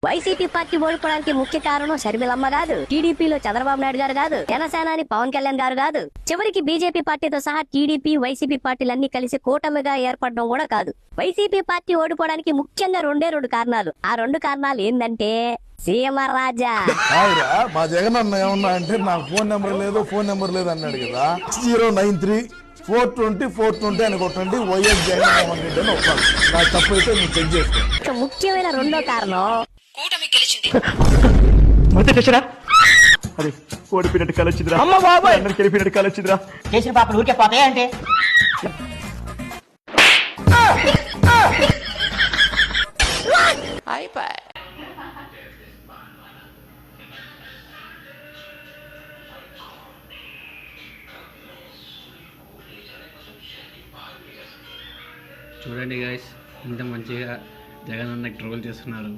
YCP party ఓడిపోవడానికి ముఖ్య కారణం షర్మిలమ్మ కాదు, టీడీపీలో చంద్రబాబు నాయుడు గారు కాదు, జనసేనాని పవన్ కళ్యాణ్ గారు కాదు, చివరికి బీజేపీ పార్టీతో సహా టీడీపీ వైసీపీ పార్టీలన్నీ కలిసి కూటమిగా ఏర్పడడం కూడా కాదు. వైసీపీ పార్టీ ఓడిపోవడానికి ముఖ్యంగా రెండు కారణాలు. ఆ రెండు కారణాలు ఏంటంటే సీమరాజా. మా జగన్ అన్న ఏమన్నా అంటే నాకు ఫోన్ నెంబర్ లేదు అన్నాడు కదా. 093-420-420 అని కొట్టండి. వైఎస్ జగన్మోహన్ రెడ్డి అని ఒప్పాలి. నాకు తప్పు అయితే నువ్వు చెక్ చేసుకో. ముఖ్యమైన రెండో కారణం కూటమి గెలిచింది. అదే ఓడిపోయినట్టు కలొచ్చిందిరా. అమ్మ బాబాయ్ అందరికి వెళ్ళిపోయినట్టు కలొచ్చిందిరా. చేసిన పాపలు ఊరికే పోతాయి అంటే అయిపోయి చూడండి గైస్, ఇంత మంచిగా జగన్ అన్నకి ట్రోల్ చేస్తున్నారు.